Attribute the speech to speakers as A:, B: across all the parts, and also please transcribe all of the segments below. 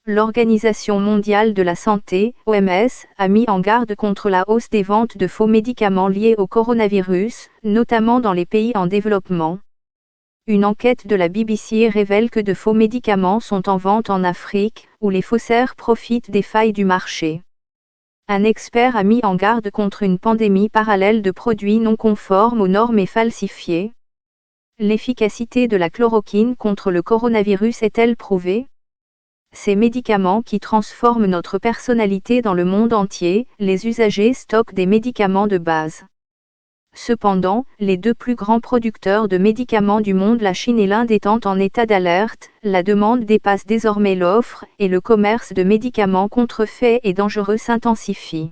A: L'Organisation mondiale de la santé, OMS, a mis en garde contre la hausse des ventes de faux médicaments liés au coronavirus, notamment dans les pays en développement. Une enquête de la BBC révèle que de faux médicaments sont en vente en Afrique, où les faussaires profitent des failles du marché. Un expert a mis en garde contre une pandémie parallèle de produits non conformes aux normes et falsifiés. L'efficacité de la chloroquine contre le coronavirus est-elle prouvée ? Ces médicaments qui transforment notre personnalité dans le monde entier, les usagers stockent des médicaments de base. Cependant, les deux plus grands producteurs de médicaments du monde, la Chine et l'Inde, étant en état d'alerte, la demande dépasse désormais l'offre, et le commerce de médicaments contrefaits et dangereux s'intensifie.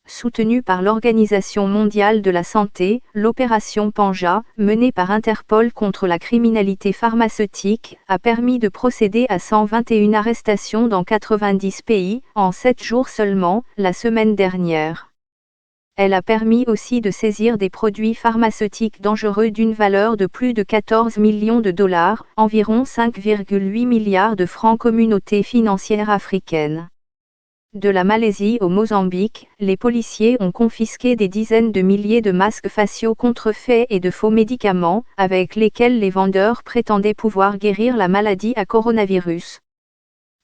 A: Soutenue par l'Organisation mondiale de la santé, l'opération Panja, menée par Interpol contre la criminalité pharmaceutique, a permis de procéder à 121 arrestations dans 90 pays, en 7 jours seulement, la semaine dernière. Elle a permis aussi de saisir des produits pharmaceutiques dangereux d'une valeur de plus de 14 millions de dollars, environ 5,8 milliards de francs communautés financières africaines. De la Malaisie au Mozambique, les policiers ont confisqué des dizaines de milliers de masques faciaux contrefaits et de faux médicaments, avec lesquels les vendeurs prétendaient pouvoir guérir la maladie à coronavirus.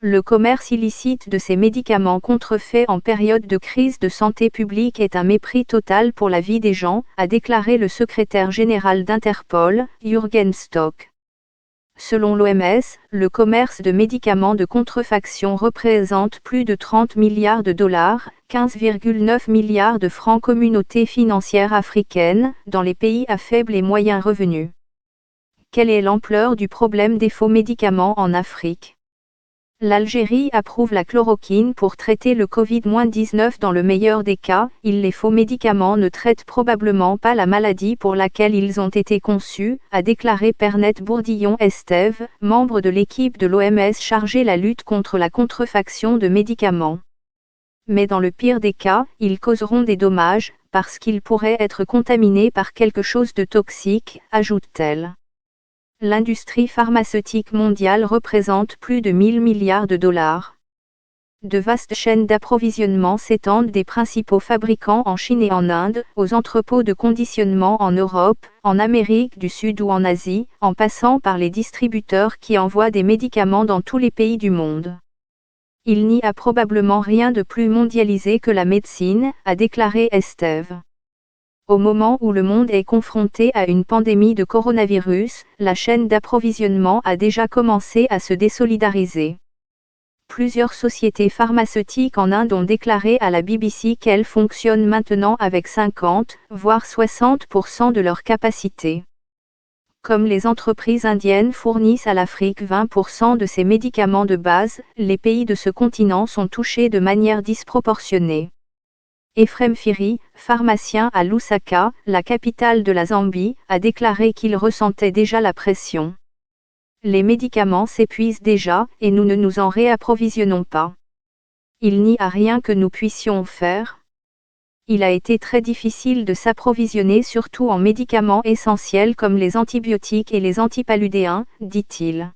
A: Le commerce illicite de ces médicaments contrefaits en période de crise de santé publique est un mépris total pour la vie des gens, a déclaré le secrétaire général d'Interpol, Jürgen Stock. Selon l'OMS, le commerce de médicaments de contrefaction représente plus de 30 milliards de dollars, 15,9 milliards de francs communautés financières africaines, dans les pays à faible et moyen revenu. Quelle est l'ampleur du problème des faux médicaments en Afrique ? L'Algérie approuve la chloroquine pour traiter le Covid-19 dans le meilleur des cas. Les faux médicaments ne traitent probablement pas la maladie pour laquelle ils ont été conçus, a déclaré Pernette Bourdillon-Estève, membre de l'équipe de l'OMS chargée la lutte contre la contrefaction de médicaments. Mais dans le pire des cas, ils causeront des dommages, parce qu'ils pourraient être contaminés par quelque chose de toxique, ajoute-t-elle. L'industrie pharmaceutique mondiale représente plus de 1000 milliards de dollars. De vastes chaînes d'approvisionnement s'étendent des principaux fabricants en Chine et en Inde, aux entrepôts de conditionnement en Europe, en Amérique du Sud ou en Asie, en passant par les distributeurs qui envoient des médicaments dans tous les pays du monde. Il n'y a probablement rien de plus mondialisé que la médecine, a déclaré Estève. Au moment où le monde est confronté à une pandémie de coronavirus, la chaîne d'approvisionnement a déjà commencé à se désolidariser. Plusieurs sociétés pharmaceutiques en Inde ont déclaré à la BBC qu'elles fonctionnent maintenant avec 50, voire 60% de leur capacité. Comme les entreprises indiennes fournissent à l'Afrique 20% de ses médicaments de base, les pays de ce continent sont touchés de manière disproportionnée. Ephrem Firi, pharmacien à Lusaka, la capitale de la Zambie, a déclaré qu'il ressentait déjà la pression. Les médicaments s'épuisent déjà, et nous ne nous en réapprovisionnons pas. Il n'y a rien que nous puissions faire. Il a été très difficile de s'approvisionner surtout en médicaments essentiels comme les antibiotiques et les antipaludéens, dit-il.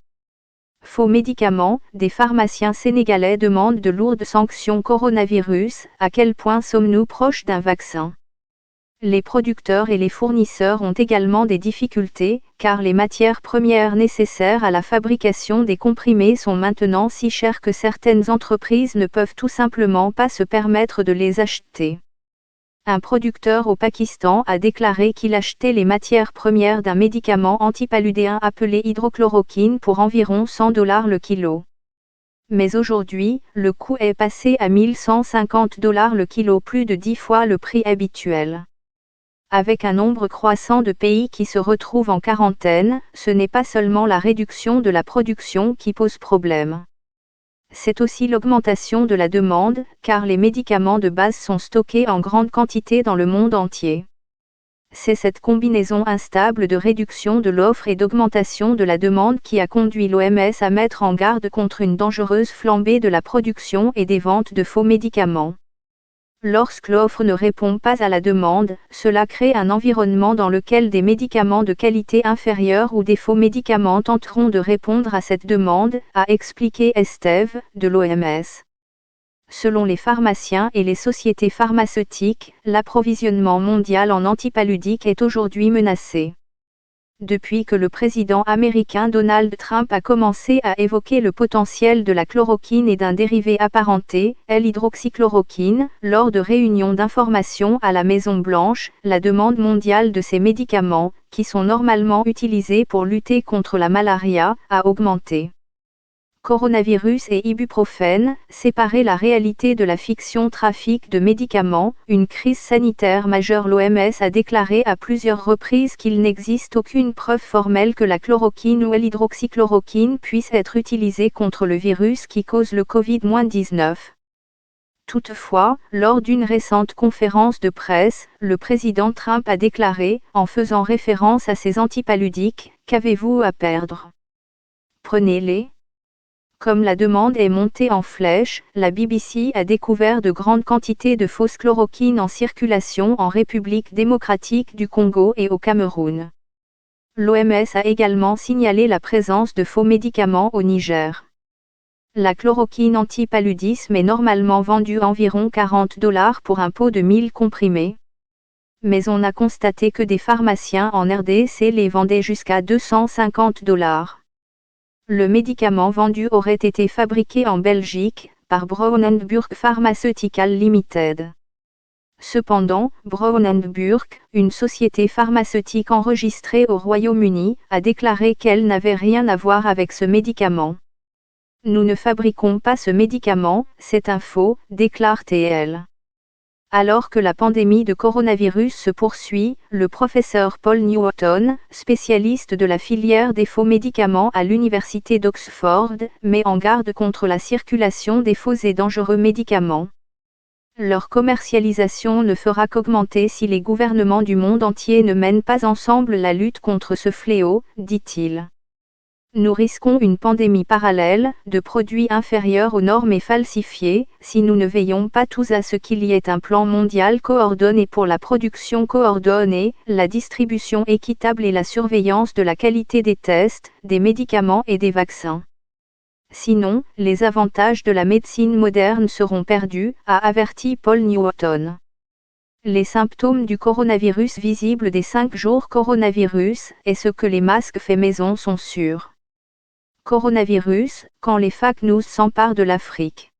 A: Faux médicaments, des pharmaciens sénégalais demandent de lourdes sanctions coronavirus. À quel point sommes-nous proches d'un vaccin ? Les producteurs et les fournisseurs ont également des difficultés, car les matières premières nécessaires à la fabrication des comprimés sont maintenant si chères que certaines entreprises ne peuvent tout simplement pas se permettre de les acheter. Un producteur au Pakistan a déclaré qu'il achetait les matières premières d'un médicament antipaludéen appelé hydrochloroquine pour environ $100 le kilo. Mais aujourd'hui, le coût est passé à $1150 le kilo, plus de 10 fois le prix habituel. Avec un nombre croissant de pays qui se retrouvent en quarantaine, ce n'est pas seulement la réduction de la production qui pose problème. C'est aussi l'augmentation de la demande, car les médicaments de base sont stockés en grande quantité dans le monde entier. C'est cette combinaison instable de réduction de l'offre et d'augmentation de la demande qui a conduit l'OMS à mettre en garde contre une dangereuse flambée de la production et des ventes de faux médicaments. Lorsque l'offre ne répond pas à la demande, cela crée un environnement dans lequel des médicaments de qualité inférieure ou des faux médicaments tenteront de répondre à cette demande, a expliqué Estève, de l'OMS. Selon les pharmaciens et les sociétés pharmaceutiques, l'approvisionnement mondial en antipaludiques est aujourd'hui menacé. Depuis que le président américain Donald Trump a commencé à évoquer le potentiel de la chloroquine et d'un dérivé apparenté, L-hydroxychloroquine, lors de réunions d'information à la Maison-Blanche, la demande mondiale de ces médicaments, qui sont normalement utilisés pour lutter contre la malaria, a augmenté. Coronavirus et ibuprofène, séparer la réalité de la fiction. Trafic de médicaments, une crise sanitaire majeure. L'OMS a déclaré à plusieurs reprises qu'il n'existe aucune preuve formelle que la chloroquine ou l'hydroxychloroquine puisse être utilisée contre le virus qui cause le Covid-19. Toutefois, lors d'une récente conférence de presse, le président Trump a déclaré, en faisant référence à ces antipaludiques, « Qu'avez-vous à perdre ? Prenez-les ». Comme la demande est montée en flèche, la BBC a découvert de grandes quantités de fausses chloroquines en circulation en République démocratique du Congo et au Cameroun. L'OMS a également signalé la présence de faux médicaments au Niger. La chloroquine anti-paludisme est normalement vendue environ $40 pour un pot de 1000 comprimés. Mais on a constaté que des pharmaciens en RDC les vendaient jusqu'à $250. Le médicament vendu aurait été fabriqué en Belgique, par Brown & Burke Pharmaceutical Limited. Cependant, Brown & Burke, une société pharmaceutique enregistrée au Royaume-Uni, a déclaré qu'elle n'avait rien à voir avec ce médicament. « Nous ne fabriquons pas ce médicament, c'est un faux », déclare-t-elle. Alors que la pandémie de coronavirus se poursuit, le professeur Paul Newton, spécialiste de la filière des faux médicaments à l'université d'Oxford, met en garde contre la circulation des faux et dangereux médicaments. Leur commercialisation ne fera qu'augmenter si les gouvernements du monde entier ne mènent pas ensemble la lutte contre ce fléau, dit-il. Nous risquons une pandémie parallèle, de produits inférieurs aux normes et falsifiés, si nous ne veillons pas tous à ce qu'il y ait un plan mondial coordonné pour la production coordonnée, la distribution équitable et la surveillance de la qualité des tests, des médicaments et des vaccins. Sinon, les avantages de la médecine moderne seront perdus, a averti Paul Newton. Les symptômes du coronavirus visibles des 5 jours coronavirus, est ce que les masques faits maison sont sûrs. Coronavirus, quand les fake news s'emparent de l'Afrique.